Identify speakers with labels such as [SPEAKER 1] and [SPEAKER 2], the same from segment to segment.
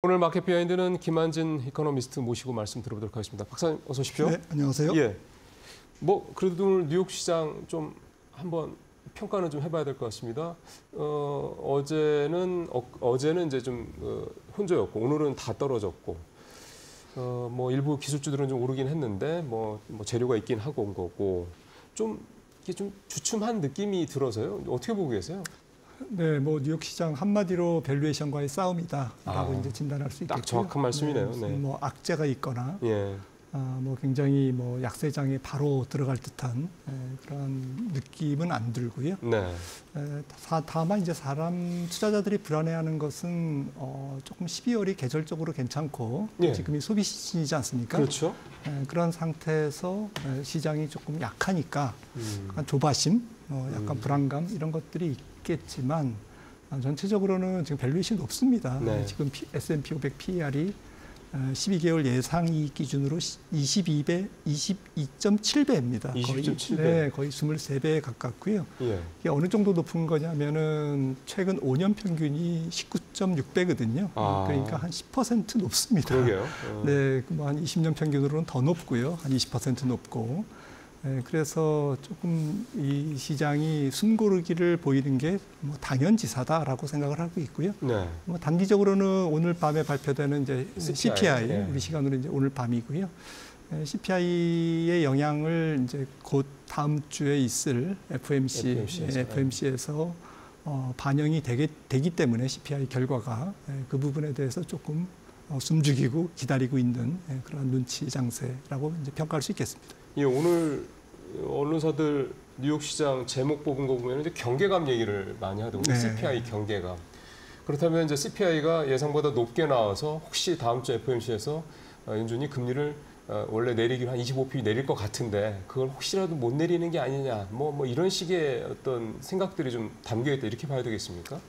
[SPEAKER 1] 오늘 마켓 비하인드는 김한진 이코노미스트 모시고 말씀 들어보도록 하겠습니다. 박사님 어서 오십시오.
[SPEAKER 2] 네, 안녕하세요.
[SPEAKER 1] 예. 뭐 그래도 오늘 뉴욕 시장 좀 한번 평가는 좀 해봐야 될 것 같습니다. 어제는 이제 좀 혼조였고 오늘은 다 떨어졌고 뭐 일부 기술주들은 좀 오르긴 했는데 뭐 재료가 있긴 하고 온 거고 좀 이게 좀 주춤한 느낌이 들어서요. 어떻게 보고 계세요?
[SPEAKER 2] 네, 뭐 뉴욕 시장 한마디로 밸류에이션과의 싸움이다라고 이제 진단할 수 있겠고요.
[SPEAKER 1] 딱 정확한 말씀이네요.
[SPEAKER 2] 네, 뭐 악재가 있거나,
[SPEAKER 1] 예.
[SPEAKER 2] 뭐 굉장히 뭐 약세장에 바로 들어갈 듯한 그런 느낌은 안 들고요.
[SPEAKER 1] 네.
[SPEAKER 2] 다만 이제 투자자들이 불안해하는 것은 조금 12월이 계절적으로 괜찮고
[SPEAKER 1] 예.
[SPEAKER 2] 지금이 소비 시즌이지 않습니까?
[SPEAKER 1] 그렇죠.
[SPEAKER 2] 그런 상태에서 시장이 조금 약하니까 약간 조바심, 약간 불안감 이런 것들이 있겠지만 전체적으로는 지금 밸류에이션이 높습니다.
[SPEAKER 1] 네.
[SPEAKER 2] 지금 S&P 500 PER이 12개월 예상이익 기준으로 22.7배입니다.
[SPEAKER 1] 22.7배.
[SPEAKER 2] 네, 거의 23배에 가깝고요.
[SPEAKER 1] 예.
[SPEAKER 2] 이게 어느 정도 높은 거냐면은 최근 5년 평균이 19.6배거든요. 그러니까 한 10% 높습니다.
[SPEAKER 1] 그러게요.
[SPEAKER 2] 네, 뭐 한 20년 평균으로는 더 높고요. 한 20% 높고. 네, 그래서 조금 이 시장이 숨고르기를 보이는 게 뭐 당연지사다라고 생각을 하고 있고요.
[SPEAKER 1] 네.
[SPEAKER 2] 뭐 단기적으로는 오늘 밤에 발표되는 이제 CPI
[SPEAKER 1] 네.
[SPEAKER 2] 우리 시간으로 이제 오늘 밤이고요. CPI의 영향을 이제 곧 다음 주에 있을 FOMC에서 반영이 되기 때문에 CPI 결과가 그 부분에 대해서 조금 숨죽이고 기다리고 있는 그런 눈치 장세라고 이제 평가할 수 있겠습니다.
[SPEAKER 1] 예, 오늘 언론사들 뉴욕 시장 제목 뽑은 거 보면 이제 경계감 얘기를 많이 하더군요.
[SPEAKER 2] 네.
[SPEAKER 1] CPI 경계감. 그렇다면 이제 CPI가 예상보다 높게 나와서 혹시 다음 주 FOMC에서 연준이 금리를 원래 내리기로 한 25bp 내릴 것 같은데 그걸 혹시라도 못 내리는 게 아니냐. 뭐 이런 식의 어떤 생각들이 좀 담겨 있다 이렇게 봐야 되겠습니까?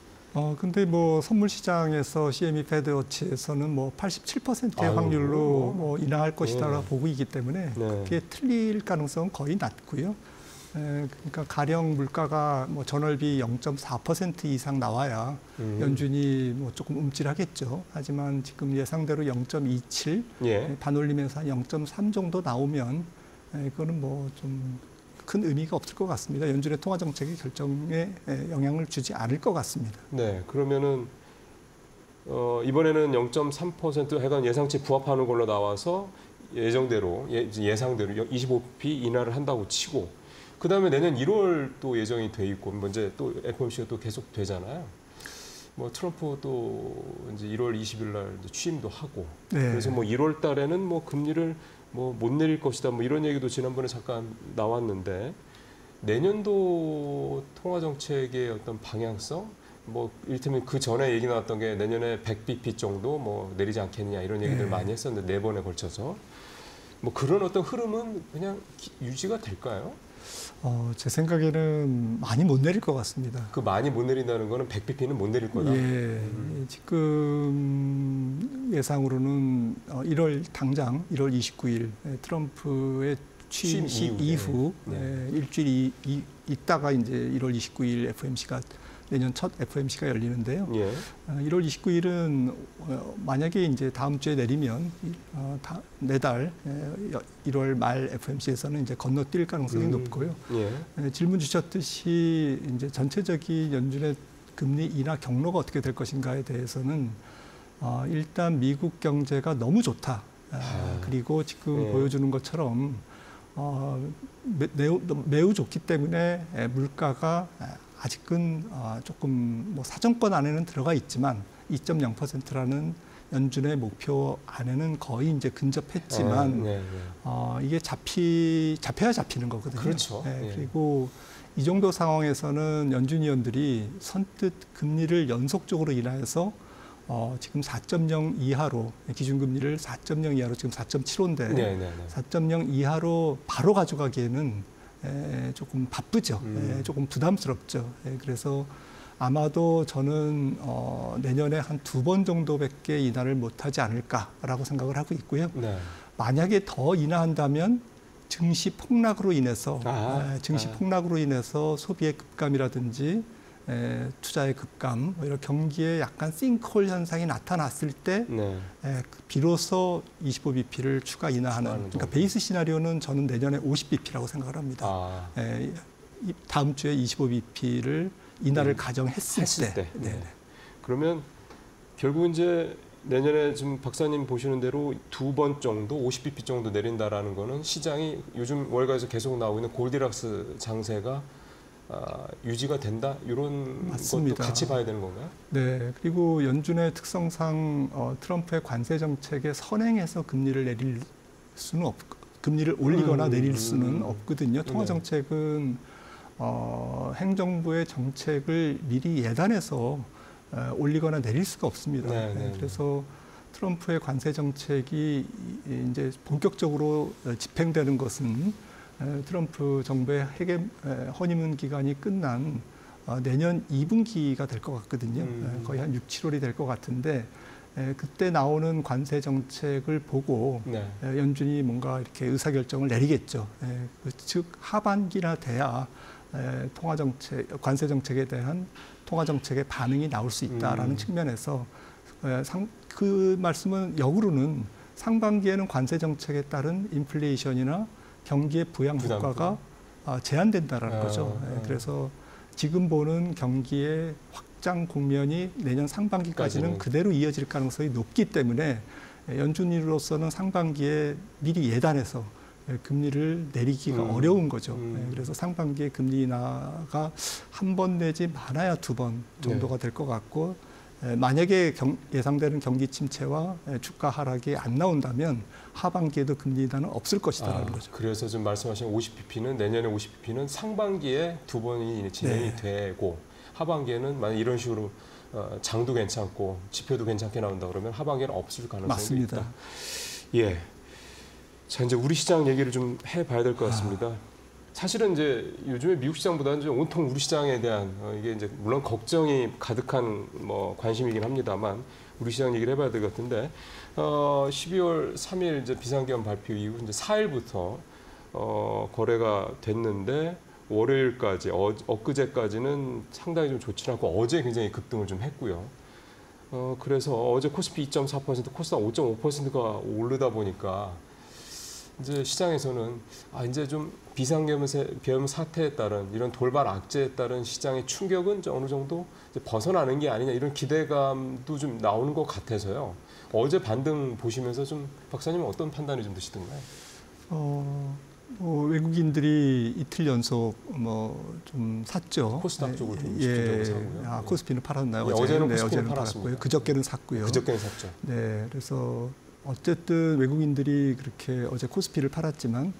[SPEAKER 2] 근데 뭐 선물 시장에서 CME 패드워치에서는 뭐 87%의 확률로 뭐 인하할 것이다라고 보고 있기 때문에 그게 틀릴 가능성은 거의 낮고요. 그러니까 가령 물가가 뭐 전월비 0.4% 이상 나와야 연준이 뭐 조금 움찔하겠죠. 하지만 지금 예상대로 0.27 반올림에서 한 0.3 정도 나오면 그거는 뭐 좀 큰 의미가 없을 것 같습니다. 연준의 통화 정책의 결정에 영향을 주지 않을 것 같습니다.
[SPEAKER 1] 네, 그러면은 이번에는 0.3% 해간 예상치 부합하는 걸로 나와서 예정대로 예상대로 25bp 인하를 한다고 치고 그 다음에 내년 1월 또 예정이 돼 있고 이제 또 FOMC가 또 계속 되잖아요. 뭐 트럼프 또 이제 1월 20일 날 취임도 하고 그래서 뭐 1월 달에는 뭐 금리를 뭐 못 내릴 것이다 뭐 이런 얘기도 지난번에 잠깐 나왔는데 내년도 통화 정책의 어떤 방향성 뭐 이를테면 그 전에 얘기 나왔던 게 내년에 100bp 정도 뭐 내리지 않겠느냐 이런 얘기들 많이 했었는데 4번에 걸쳐서 뭐 그런 어떤 흐름은 그냥 유지가 될까요?
[SPEAKER 2] 제 생각에는 많이 못 내릴 것 같습니다.
[SPEAKER 1] 그 많이 못 내린다는 거는 100bp는 못 내릴 거다?
[SPEAKER 2] 예. 지금 예상으로는 1월 29일 트럼프의 취임 이후 일주일 있다가 이제 1월 29일 FOMC가 내년 첫 FOMC가 열리는데요. 1월 29일은 만약에 이제 다음 주에 내리면 내달 1월 말 FOMC에서는 이제 건너뛸 가능성이 높고요. 질문 주셨듯이 이제 전체적인 연준의 금리 인하 경로가 어떻게 될 것인가에 대해서는 일단 미국 경제가 너무 좋다. 그리고 지금 보여주는 것처럼 매우 좋기 때문에 물가가 아직은 조금 뭐 사정권 안에는 들어가 있지만 2.0%라는 연준의 목표 안에는 거의 이제 근접했지만 이게 잡혀야 잡히는 거거든요.
[SPEAKER 1] 그렇죠.
[SPEAKER 2] 그리고 이 정도 상황에서는 연준 위원들이 선뜻 금리를 연속적으로 인하해서 지금 4.0 이하로 기준금리를 4.0 이하로 지금 4.75인데 4.0 이하로 바로 가져가기에는 조금 바쁘죠. 조금 부담스럽죠. 그래서 아마도 저는 내년에 한 2번 정도밖에 인하를 못하지 않을까라고 생각을 하고 있고요. 만약에 더 인하한다면 증시 폭락으로 인해서 소비의 급감이라든지 투자의 급감, 이런 경기에 약간 싱크홀 현상이 나타났을 때
[SPEAKER 1] 네.
[SPEAKER 2] 비로소 25bp를 추가 인하하는, 그러니까 베이스 시나리오는 저는 내년에 50bp라고 생각을 합니다. 다음 주에 25bp를 인하를 가정했을 때.
[SPEAKER 1] 네. 그러면 결국 이제 내년에 지금 박사님 보시는 대로 2번 정도 50bp 정도 내린다라는 거는 시장이 요즘 월가에서 계속 나오고 있는 골디락스 장세가 유지가 된다? 이런
[SPEAKER 2] 맞습니다.
[SPEAKER 1] 것도 같이 봐야 되는 건가요?
[SPEAKER 2] 네. 그리고 연준의 특성상 트럼프의 관세 정책에 선행해서 금리를 내릴 수는 없고, 금리를 올리거나 내릴 수는 없거든요. 통화 정책은 행정부의 정책을 미리 예단해서 올리거나 내릴 수가 없습니다. 그래서 트럼프의 관세 정책이 이제 본격적으로 집행되는 것은 트럼프 정부의 허니문 기간이 끝난 내년 2분기가 될 것 같거든요. 거의 한 6, 7월이 될 것 같은데 그때 나오는 관세 정책을 보고 연준이 뭔가 이렇게 의사결정을 내리겠죠. 즉 하반기나 돼야 관세 정책에 대한 통화 정책의 반응이 나올 수 있다라는 측면에서 그 말씀은 역으로는 상반기에는 관세 정책에 따른 인플레이션이나 경기의 부양 효과가 제한된다라는 거죠. 그래서 지금 보는 경기의 확장 국면이 내년 상반기까지는 그대로 이어질 가능성이 높기 때문에 연준으로서는 상반기에 미리 예단해서 금리를 내리기가 어려운 거죠. 그래서 상반기에 금리 인하가 한 번 내지 많아야 2번 정도가 될 것 같고, 만약에 예상되는 경기 침체와 주가 하락이 안 나온다면 하반기에도 금리 인하는 없을 것이다라는 거죠.
[SPEAKER 1] 그래서 지금 말씀하신 50bp는 내년에 50bp는 상반기에 2번이 진행이 되고 하반기에는 만약 이런 식으로 장도 괜찮고 지표도 괜찮게 나온다 그러면 하반기에는 없을 가능성이
[SPEAKER 2] 맞습니다.
[SPEAKER 1] 있다. 예. 자, 이제 우리 시장 얘기를 좀 해봐야 될 것 같습니다. 사실은 이제 요즘에 미국 시장보다는 좀 온통 우리 시장에 대한 이게 이제 물론 걱정이 가득한 관심이긴 합니다만 우리 시장 얘기를 해봐야 될 것 같은데 12월 3일 이제 비상계엄 발표 이후 이제 4일부터 거래가 됐는데 월요일까지 엊그제까지는 상당히 좀 좋지 않고 어제 굉장히 급등을 좀 했고요. 그래서 어제 코스피 2.4%, 코스닥 5.5%가 오르다 보니까 이제 시장에서는 이제 좀 비상계엄 사태에 따른 이런 돌발 악재에 따른 시장의 충격은 어느 정도 이제 벗어나는 게 아니냐 이런 기대감도 좀 나오는 것 같아서요. 어제 반등 보시면서 좀 박사님은 어떤 판단이 좀 드시던가요?
[SPEAKER 2] 외국인들이 이틀 연속 좀 샀죠.
[SPEAKER 1] 코스닥 쪽을 좀 집중적으로 사고요.
[SPEAKER 2] 코스피는 팔았나요?
[SPEAKER 1] 어제는 코스피는
[SPEAKER 2] 어제는
[SPEAKER 1] 팔았고요.
[SPEAKER 2] 팔았고요. 그저께는 샀고요.
[SPEAKER 1] 그저께는 샀죠.
[SPEAKER 2] 네, 그래서 어쨌든 외국인들이 그렇게 어제 코스피를 팔았지만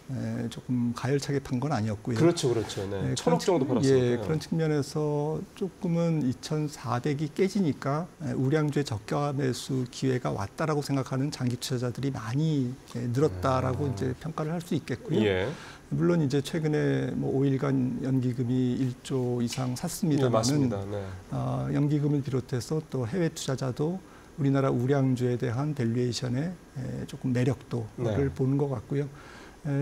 [SPEAKER 2] 조금 가열차게 판 건 아니었고요.
[SPEAKER 1] 그렇죠. 네, 1,000억 정도 팔았어요.
[SPEAKER 2] 그런 측면에서 조금은 2,400이 깨지니까 우량주의 저가 매수 기회가 왔다라고 생각하는 장기 투자자들이 많이 늘었다라고 이제 평가를 할 수 있겠고요. 물론 이제 최근에 5일간 연기금이 1조 이상 샀습니다만은 연기금을 비롯해서 또 해외 투자자도 우리나라 우량주에 대한 밸류에이션의 조금 매력도를 보는 것 같고요.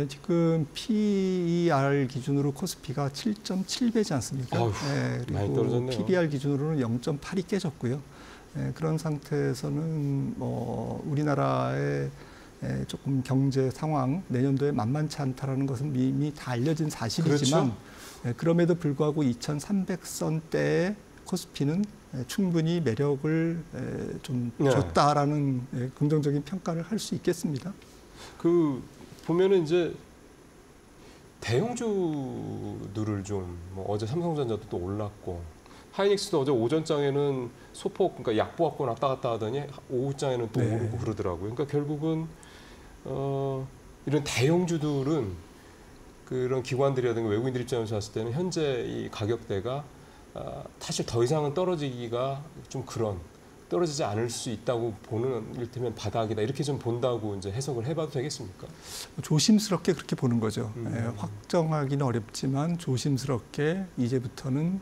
[SPEAKER 2] 지금 PER 기준으로 코스피가 7.7배지 않습니까? 그리고
[SPEAKER 1] 많이 떨어졌네요.
[SPEAKER 2] PBR 기준으로는 0.8이 깨졌고요. 그런 상태에서는 우리나라의 조금 경제 상황 내년도에 만만치 않다라는 것은 이미 다 알려진 사실이지만 그럼에도 불구하고 2,300선대의 코스피는 충분히 매력을 좀 줬다라는 긍정적인 평가를 할 수 있겠습니다.
[SPEAKER 1] 보면은 이제 대형주들을 좀 어제 삼성전자도 또 올랐고 하이닉스도 어제 오전장에는 소폭 그러니까 약보합권 왔다 갔다 하더니 오후장에는 또 오르고 그러더라고요. 그러니까 결국은 이런 대형주들은 그런 기관들이라든가 외국인들 입장에서 봤을 때는 현재 이 가격대가 사실 더 이상은 떨어지기가 좀 떨어지지 않을 수 있다고 보는 이를테면 바닥이다 이렇게 좀 본다고 이제 해석을 해봐도 되겠습니까?
[SPEAKER 2] 조심스럽게 그렇게 보는 거죠. 확정하기는 어렵지만 조심스럽게 이제부터는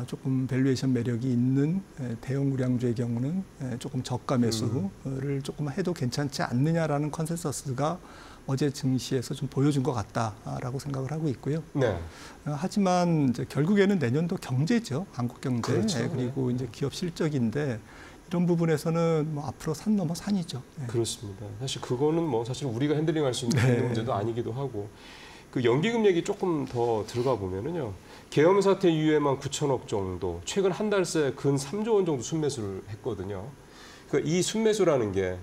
[SPEAKER 2] 조금 밸류에이션 매력이 있는 대형 우량주의 경우는 조금 저가 매수를 조금 해도 괜찮지 않느냐라는 컨센서스가 어제 증시에서 좀 보여준 것 같다라고 생각을 하고 있고요.
[SPEAKER 1] 네.
[SPEAKER 2] 하지만 이제 결국에는 내년도 경제죠, 한국 경제.
[SPEAKER 1] 그렇죠.
[SPEAKER 2] 그리고 이제 기업 실적인데 이런 부분에서는 뭐 앞으로 산 넘어 산이죠.
[SPEAKER 1] 그렇습니다. 사실 그거는 뭐 사실 우리가 핸들링할 수 있는
[SPEAKER 2] 네.
[SPEAKER 1] 문제도 아니기도 하고. 그 연기금 얘기 조금 더 들어가 보면은요. 계엄 사태 이후에만 9천억 정도, 최근 한 달 새 근 3조 원 정도 순매수를 했거든요. 그러니까 이 순매수라는 게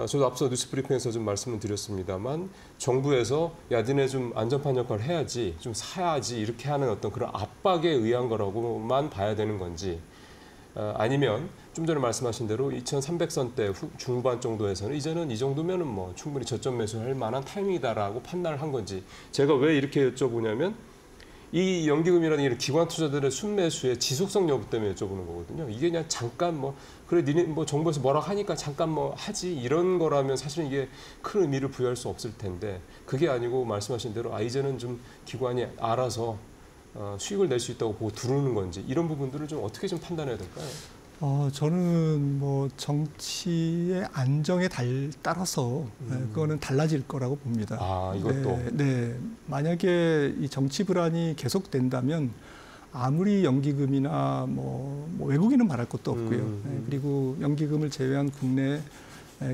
[SPEAKER 1] 저도 앞서 뉴스브리핑에서 좀 말씀을 드렸습니다만 정부에서 야 니네 좀 안전판 역할을 해야지, 좀 사야지 이렇게 하는 어떤 그런 압박에 의한 거라고만 봐야 되는 건지, 아니면 좀 전에 말씀하신 대로 2,300선대 중반 정도에서는 이제는 이 정도면은 뭐 충분히 저점 매수할 만한 타이밍이다라고 판단을 한 건지. 제가 왜 이렇게 여쭤보냐면 이 연기금이라는 이런 기관 투자들의 순매수의 지속성 여부 때문에 여쭤보는 거거든요. 이게 그냥 잠깐 뭐 그래 니네 뭐 정부에서 뭐라고 하니까 잠깐 뭐 하지 이런 거라면 사실은 이게 큰 의미를 부여할 수 없을 텐데, 그게 아니고 말씀하신 대로 이제는 좀 기관이 알아서 수익을 낼 수 있다고 보고 들어오는 건지, 이런 부분들을 좀 어떻게 좀 판단해야 될까요?
[SPEAKER 2] 저는 뭐 정치의 안정에 따라서 그거는 달라질 거라고 봅니다.
[SPEAKER 1] 이것도.
[SPEAKER 2] 네. 만약에 이 정치 불안이 계속된다면 아무리 연기금이나 뭐 외국인은 말할 것도 없고요. 그리고 연기금을 제외한 국내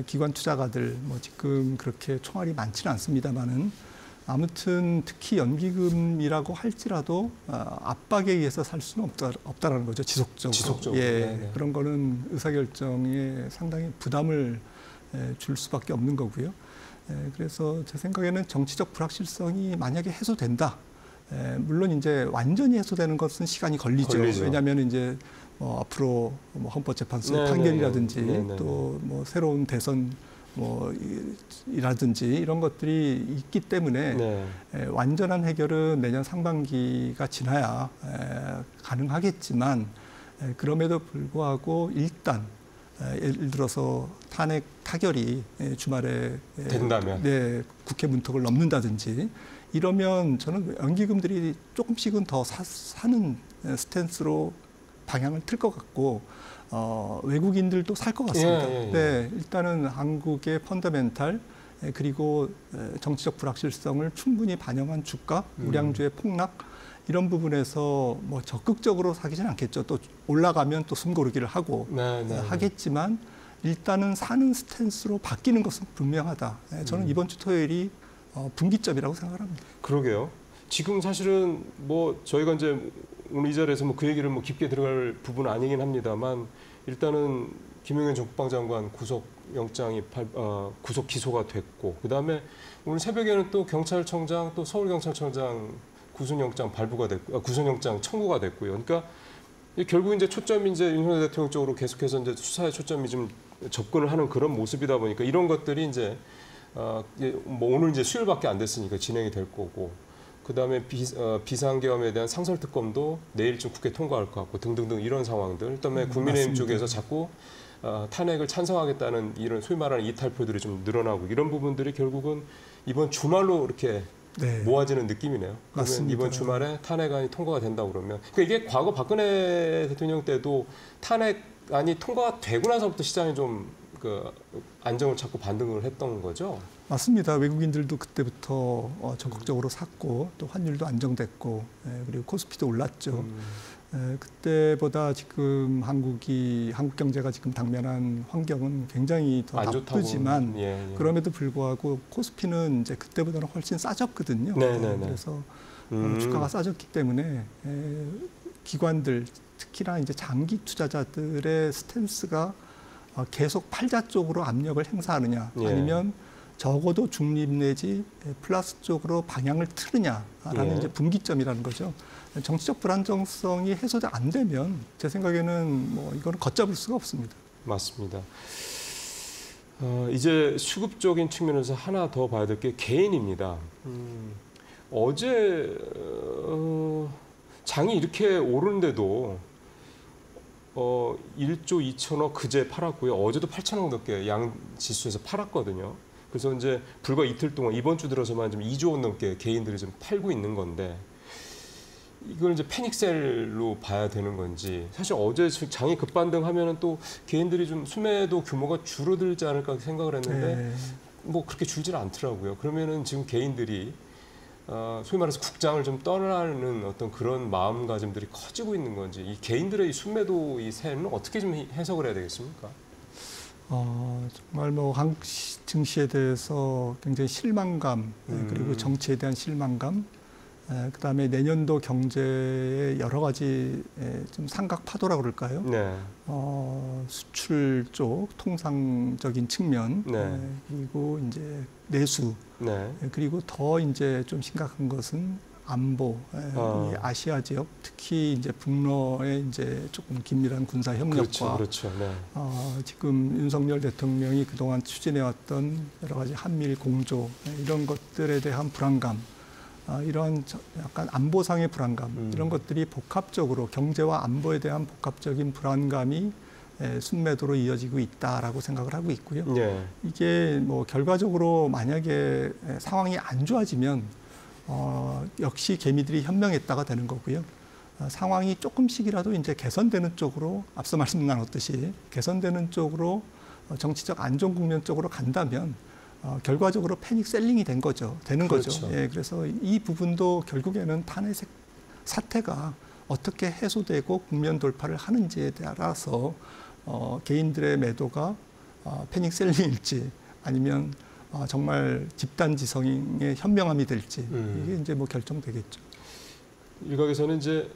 [SPEAKER 2] 기관 투자가들 뭐 지금 그렇게 총알이 많지는 않습니다만은 아무튼 특히 연기금이라고 할지라도 압박에 의해서 살 수는 없다라는 거죠. 지속적으로.
[SPEAKER 1] 네네.
[SPEAKER 2] 그런 거는 의사결정에 상당히 부담을 줄 수밖에 없는 거고요. 그래서 제 생각에는 정치적 불확실성이 만약에 해소된다. 물론 이제 완전히 해소되는 것은 시간이 걸리죠. 왜냐하면 이제 앞으로 뭐 헌법재판소의 판결이라든지 또 뭐 새로운 대선 이라든지 이런 것들이 있기 때문에 완전한 해결은 내년 상반기가 지나야 가능하겠지만, 그럼에도 불구하고 일단 예를 들어서 탄핵 타결이 주말에
[SPEAKER 1] 된다면
[SPEAKER 2] 국회 문턱을 넘는다든지 이러면 저는 연기금들이 조금씩은 더 사는 스탠스로 방향을 틀 것 같고, 외국인들도 살 것 같습니다. 네, 일단은 한국의 펀더멘탈 그리고 정치적 불확실성을 충분히 반영한 주가, 우량주의 폭락 이런 부분에서 뭐 적극적으로 사기진 않겠죠. 또 올라가면 또 숨고르기를 하고 하겠지만 일단은 사는 스탠스로 바뀌는 것은 분명하다. 저는 이번 주 토요일이 분기점이라고 생각합니다.
[SPEAKER 1] 그러게요. 지금 사실은 뭐 저희가 이제 오늘 이 자리에서 뭐 그 얘기를 뭐 깊게 들어갈 부분은 아니긴 합니다만, 일단은 김용현 전 국방장관 구속영장이 구속 기소가 됐고, 그다음에 오늘 새벽에는 또 경찰청장 또 서울경찰청장 구속영장 발부가 됐고, 구속영장 청구가 됐고요. 그러니까 결국 이제 초점이 이제 윤석열 대통령 쪽으로 계속해서 이제 수사의 초점이 좀 접근을 하는 그런 모습이다 보니까 이런 것들이 이제 뭐 오늘 이제 수요일밖에 안 됐으니까 진행이 될 거고, 그다음에 비상계엄에 대한 상설특검도 내일쯤 국회 통과할 것 같고 등등등 이런 상황들. 그다음에 국민의힘 쪽에서 자꾸 탄핵을 찬성하겠다는 이런 소위 말하는 이탈표들이 좀 늘어나고, 이런 부분들이 결국은 이번 주말로 이렇게 모아지는 느낌이네요. 그러면 이번 주말에 탄핵안이 통과가 된다고 그러면, 그러니까 이게 과거 박근혜 대통령 때도 탄핵안이 통과가 되고 나서부터 시장이 좀 안정을 찾고 반등을 했던 거죠.
[SPEAKER 2] 맞습니다. 외국인들도 그때부터 적극적으로 샀고 또 환율도 안정됐고 그리고 코스피도 올랐죠. 그때보다 지금 한국 경제가 지금 당면한 환경은 굉장히 더 나쁘지만 그럼에도 불구하고 코스피는 이제 그때보다는 훨씬 싸졌거든요. 그래서 주가가 싸졌기 때문에 기관들, 특히나 이제 장기 투자자들의 스탠스가 계속 팔자 쪽으로 압력을 행사하느냐, 아니면 적어도 중립 내지 플러스 쪽으로 방향을 트느냐라는 이제 분기점이라는 거죠. 정치적 불안정성이 해소가 안 되면 제 생각에는 뭐 이거는 걷잡을 수가 없습니다.
[SPEAKER 1] 맞습니다. 이제 수급적인 측면에서 하나 더 봐야 될 게 개인입니다. 어제 장이 이렇게 오르는데도 1조 2천억 그제 팔았고요. 어제도 8천억 넘게 양 지수에서 팔았거든요. 그래서 이제 불과 이틀 동안 이번 주 들어서만 좀 2조 원 넘게 개인들이 좀 팔고 있는 건데, 이걸 이제 패닉셀로 봐야 되는 건지 사실 어제 장이 급반등하면은 또 개인들이 좀 순매도 규모가 줄어들지 않을까 생각을 했는데
[SPEAKER 2] 네.
[SPEAKER 1] 뭐 그렇게 줄지는 않더라고요. 그러면은 지금 개인들이 소위 말해서 국장을 좀 떠나는 어떤 그런 마음가짐들이 커지고 있는 건지 이 개인들의 이 순매도 이 세는 어떻게 좀 해석을 해야 되겠습니까?
[SPEAKER 2] 정말 뭐 한국 증시에 대해서 굉장히 실망감 그리고 정치에 대한 실망감 그다음에 내년도 경제의 여러 가지 좀 삼각파도라고 그럴까요?
[SPEAKER 1] 네.
[SPEAKER 2] 수출 쪽 통상적인 측면
[SPEAKER 1] 네.
[SPEAKER 2] 그리고 이제 내수
[SPEAKER 1] 네.
[SPEAKER 2] 그리고 더 이제 좀 심각한 것은 안보, 이 아시아 지역, 특히 이제 북러의 이제 조금 긴밀한 군사 협력과
[SPEAKER 1] 그렇죠. 네.
[SPEAKER 2] 지금 윤석열 대통령이 그동안 추진해왔던 여러 가지 한미일 공조 이런 것들에 대한 불안감, 이러한 약간 안보상의 불안감 이런 것들이 복합적으로 경제와 안보에 대한 복합적인 불안감이 순매도로 이어지고 있다라고 생각을 하고 있고요.
[SPEAKER 1] 네.
[SPEAKER 2] 이게 뭐 결과적으로 만약에 상황이 안 좋아지면 역시 개미들이 현명했다가 되는 거고요. 상황이 조금씩이라도 이제 개선되는 쪽으로 앞서 말씀 나눴듯이 개선되는 쪽으로 정치적 안정 국면 쪽으로 간다면 결과적으로 패닉 셀링이 되는 거죠.
[SPEAKER 1] 그렇죠.
[SPEAKER 2] 예, 그래서 이 부분도 결국에는 탄핵 사태가 어떻게 해소되고 국면 돌파를 하는지에 따라서 개인들의 매도가 패닉 셀링일지 아니면 정말 집단지성의 현명함이 될지 이게 이제 뭐 결정되겠죠.
[SPEAKER 1] 일각에서는 이제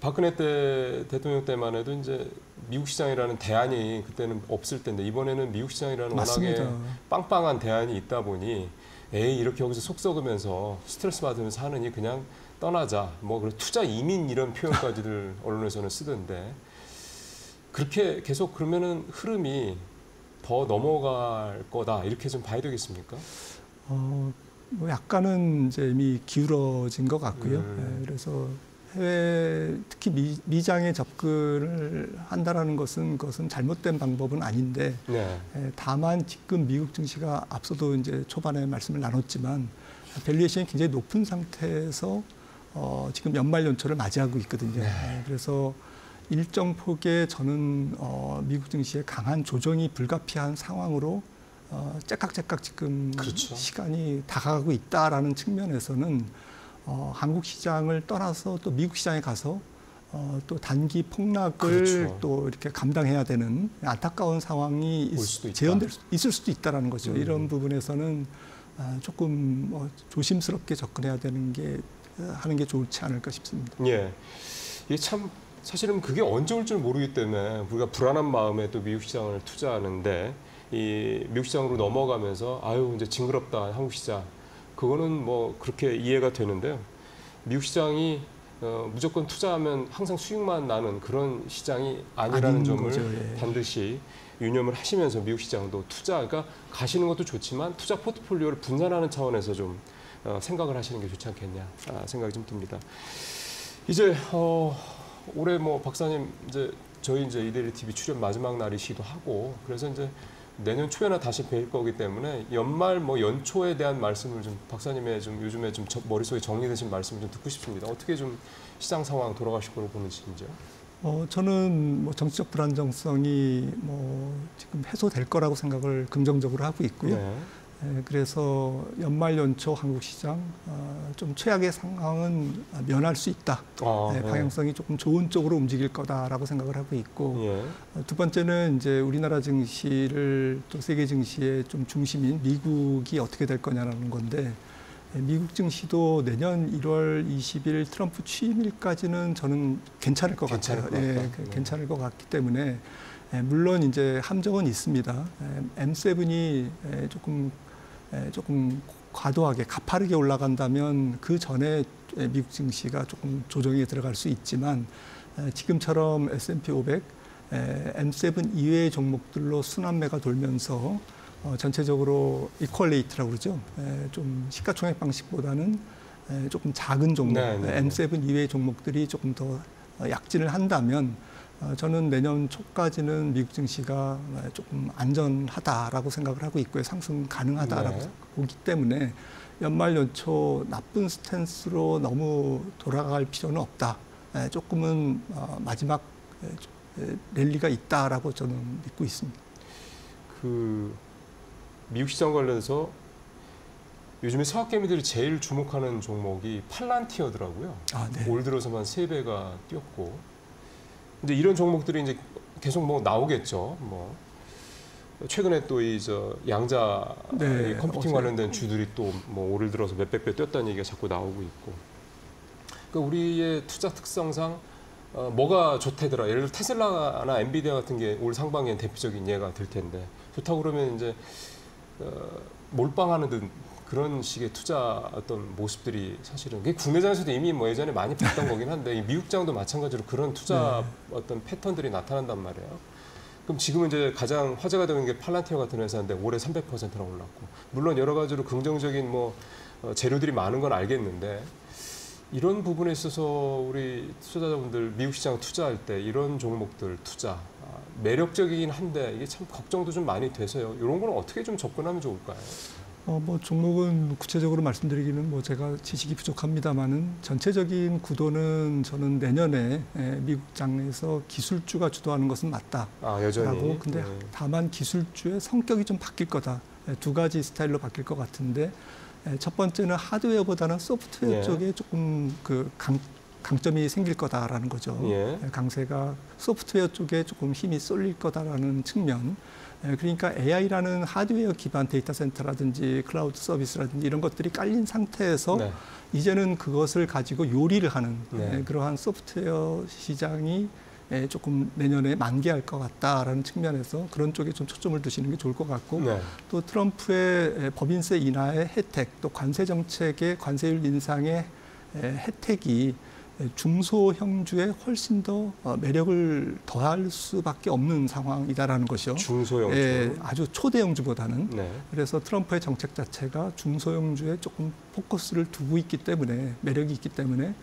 [SPEAKER 1] 박근혜 때 대통령 때만 해도 이제 미국 시장이라는 대안이 그때는 없을 텐데 이번에는 미국 시장이라는
[SPEAKER 2] 맞습니다.
[SPEAKER 1] 워낙에 빵빵한 대안이 있다 보니 에이 이렇게 여기서 속 썩으면서 스트레스 받으면서 하느니 그냥 떠나자. 뭐 그리고 투자 이민 이런 표현까지들 언론에서는 쓰던데 그렇게 계속 그러면은 흐름이 더 넘어갈 거다 이렇게 좀 봐야 되겠습니까?
[SPEAKER 2] 뭐 약간은 이제 이미 기울어진 것 같고요. 그래서 해외 특히 미장에 접근을 한다라는 그것은 잘못된 방법은 아닌데
[SPEAKER 1] 네.
[SPEAKER 2] 다만 지금 미국 증시가 앞서도 이제 초반에 말씀을 나눴지만 밸류에이션이 굉장히 높은 상태에서 지금 연말 연초를 맞이하고 있거든요.
[SPEAKER 1] 네.
[SPEAKER 2] 그래서 일정 폭의 저는 미국 증시의 강한 조정이 불가피한 상황으로 째깍째깍 지금
[SPEAKER 1] 그렇죠.
[SPEAKER 2] 시간이 다가가고 있다라는 측면에서는 한국 시장을 떠나서 또 미국 시장에 가서 또 단기 폭락을
[SPEAKER 1] 그렇죠.
[SPEAKER 2] 또 이렇게 감당해야 되는 안타까운 상황이 있을 수도 있다라는 거죠. 이런 부분에서는 조금 조심스럽게 접근해야 하는 게 좋지 않을까 싶습니다.
[SPEAKER 1] 예, 이게 참 사실은 그게 언제 올 줄 모르기 때문에 우리가 불안한 마음에 또 미국 시장을 투자하는데 이 미국 시장으로 넘어가면서 아유 이제 징그럽다 한국 시장 그거는 뭐 그렇게 이해가 되는데요. 미국 시장이 무조건 투자하면 항상 수익만 나는 그런 시장이 아니라는 점을
[SPEAKER 2] 거죠, 예.
[SPEAKER 1] 반드시 유념을 하시면서 미국 시장도 그러니까 가시는 것도 좋지만 투자 포트폴리오를 분산하는 차원에서 좀 생각을 하시는 게 좋지 않겠냐 생각이 좀 듭니다. 이제 올해 뭐 박사님 저희 이데일리 TV 출연 마지막 날이시기도 하고 그래서 이제 내년 초에나 다시 뵐 거기 때문에 연말 뭐 연초에 대한 말씀을 좀 박사님의 좀 요즘에 좀 머릿속에 정리되신 말씀을 좀 듣고 싶습니다. 어떻게 좀 시장 상황 돌아가실 거로 보는지요?
[SPEAKER 2] 저는 뭐 정치적 불안정성이 뭐 지금 해소될 거라고 생각을 긍정적으로 하고 있고요.
[SPEAKER 1] 네.
[SPEAKER 2] 그래서 연말 연초 한국 시장 좀 최악의 상황은 면할 수 있다.
[SPEAKER 1] 네.
[SPEAKER 2] 방향성이 조금 좋은 쪽으로 움직일 거다라고 생각을 하고 있고
[SPEAKER 1] 예.
[SPEAKER 2] 두 번째는 이제 우리나라 증시를 또 세계 증시의 좀 중심인 미국이 어떻게 될 거냐라는 건데 미국 증시도 내년 1월 20일 트럼프 취임일까지는 저는 괜찮을 것 같아요. 괜찮을 것 같기 때문에 물론 이제 함정은 있습니다. M7이 조금 과도하게 가파르게 올라간다면 그 전에 미국 증시가 조금 조정에 들어갈 수 있지만 지금처럼 S&P 500, M7 이외의 종목들로 순환매가 돌면서 전체적으로 이퀄레이트라고 그러죠. 좀 시가총액 방식보다는 조금 작은 종목, M7 이외의 종목들이 조금 더 약진을 한다면 저는 내년 초까지는 미국 증시가 조금 안전하다라고 생각을 하고 있고요. 상승 가능하다라고
[SPEAKER 1] 네.
[SPEAKER 2] 보기 때문에 연말 연초 나쁜 스탠스로 너무 돌아갈 필요는 없다. 조금은 마지막 랠리가 있다라고 저는 믿고 있습니다.
[SPEAKER 1] 그 미국 시장 관련해서 요즘에 서학개미들이 제일 주목하는 종목이 팔란티어더라고요.
[SPEAKER 2] 아, 네.
[SPEAKER 1] 올 들어서만 3배가 뛰었고, 이제 이런 종목들이 이제 계속 뭐 나오겠죠. 뭐 최근에 또 이 양자
[SPEAKER 2] 네,
[SPEAKER 1] 이 컴퓨팅
[SPEAKER 2] 어제.
[SPEAKER 1] 관련된 주들이 또 뭐 올 들어서 몇백 배 뛰었다는 얘기가 자꾸 나오고 있고. 그러니까 우리의 투자 특성상 뭐가 좋대더라. 예를 들어 테슬라나 엔비디아 같은 게 올 상반기엔 대표적인 예가 될 텐데, 좋다고 그러면 이제 몰빵하는 듯 그런 식의 투자 어떤 모습들이 사실은 그게 국내장에서도 이미 뭐 예전에 많이 봤던 거긴 한데, 이 미국장도 마찬가지로 그런 투자 어떤 패턴들이 나타난단 말이에요. 그럼 지금은 이제 가장 화제가 되는 게 팔란티어 같은 회사인데 올해 300%나 올랐고, 물론 여러 가지로 긍정적인 뭐 재료들이 많은 건 알겠는데, 이런 부분에 있어서 우리 투자자분들 미국 시장 투자할 때 이런 종목들 투자 매력적이긴 한데 이게 참 걱정도 좀 많이 돼서요. 이런 거는 어떻게 좀 접근하면 좋을까요?
[SPEAKER 2] 뭐 종목은 구체적으로 말씀드리기는 뭐 제가 지식이 부족합니다만은 전체적인 구도는 저는 내년에 미국장에서 기술주가 주도하는 것은 맞다.
[SPEAKER 1] 여전히.
[SPEAKER 2] 근데 다만 기술주의 성격이 좀 바뀔 거다. 두 가지 스타일로 바뀔 것 같은데, 첫 번째는 하드웨어보다는 소프트웨어 쪽에 조금 그 강점이 생길 거다라는 거죠. 강세가 소프트웨어 쪽에 조금 힘이 쏠릴 거다라는 측면. 그러니까 AI라는 하드웨어 기반 데이터 센터라든지 클라우드 서비스라든지 이런 것들이 깔린 상태에서 이제는 그것을 가지고 요리를 하는 그러한 소프트웨어 시장이 조금 내년에 만개할 것 같다라는 측면에서 그런 쪽에 좀 초점을 두시는 게 좋을 것 같고, 또 트럼프의 법인세 인하의 혜택, 또 관세 정책의 관세율 인상의 혜택이 중소형주에 훨씬 더 매력을 더할 수밖에 없는 상황이다라는 것이요.
[SPEAKER 1] 중소형주.
[SPEAKER 2] 아주 초대형주보다는. 그래서 트럼프의 정책 자체가 중소형주에 조금 포커스를 두고 있기 때문에, 매력이 있기 때문에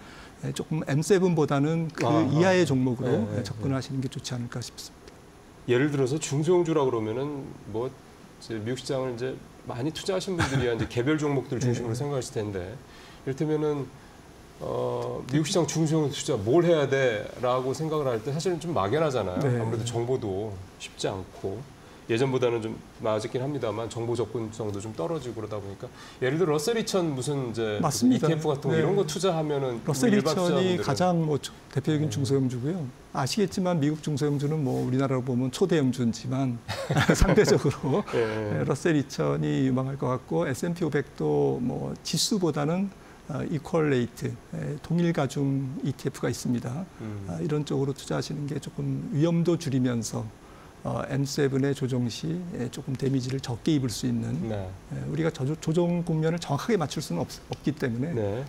[SPEAKER 2] 조금 M7보다는 그 이하의 종목으로 접근하시는 게 좋지 않을까 싶습니다.
[SPEAKER 1] 예를 들어서 중소형주라 그러면은 뭐 이제 미국 시장을 이제 많이 투자하신 분들이야 이제 개별 종목들 중심으로 생각하실 텐데, 이를테면은 미국 시장 중소형 투자 뭘 해야 돼라고 생각을 할 때 사실은 좀 막연하잖아요. 아무래도 정보도 쉽지 않고 예전보다는 좀 나아졌긴 합니다만 정보 접근성도 좀 떨어지고 그러다 보니까, 예를 들어 러셀 2000 무슨 이제
[SPEAKER 2] 맞습니다.
[SPEAKER 1] ETF 같은 거 이런 거 투자하면은
[SPEAKER 2] 러셀 2000이 가장 뭐 대표적인 중소형주고요. 아시겠지만 미국 중소형주는 뭐 우리나라로 보면 초대형주지만 상대적으로 러셀 2000이 유망할 것 같고, S&P 500도 뭐 지수보다는 이퀄레이트, 동일 가중 ETF가 있습니다. 이런 쪽으로 투자하시는 게 조금 위험도 줄이면서 M7의 조정 시 조금 데미지를 적게 입을 수 있는, 우리가 조정 국면을 정확하게 맞출 수는 없기 때문에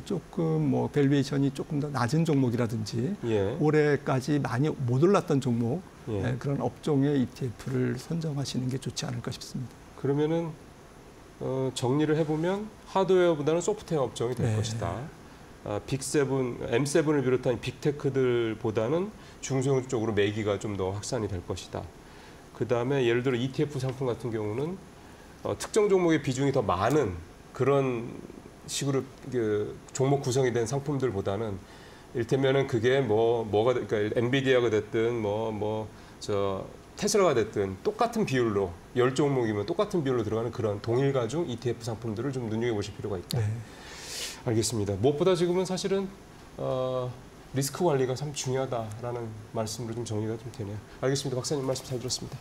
[SPEAKER 2] 조금 뭐 밸류에이션이 조금 더 낮은 종목이라든지 올해까지 많이 못 올랐던 종목, 그런 업종의 ETF를 선정하시는 게 좋지 않을까 싶습니다.
[SPEAKER 1] 그러면은 정리를 해보면 하드웨어보다는 소프트웨어 업종이 될 것이다. 빅7, M7을 비롯한 빅테크들보다는 중소형 쪽으로 매기가 좀 더 확산이 될 것이다. 그 다음에 예를 들어 ETF 상품 같은 경우는 특정 종목의 비중이 더 많은 그런 식으로 그 종목 구성이 된 상품들보다는, 이를테면은 그게 그러니까 엔비디아가 됐든 테슬라가 됐든 똑같은 비율로 10종목이면 똑같은 비율로 들어가는 그런 동일 가중 ETF 상품들을 좀 눈여겨보실 필요가 있다. 알겠습니다. 무엇보다 지금은 사실은 리스크 관리가 참 중요하다라는 말씀으로 좀 정리가 좀 되네요. 알겠습니다. 박사님 말씀 잘 들었습니다.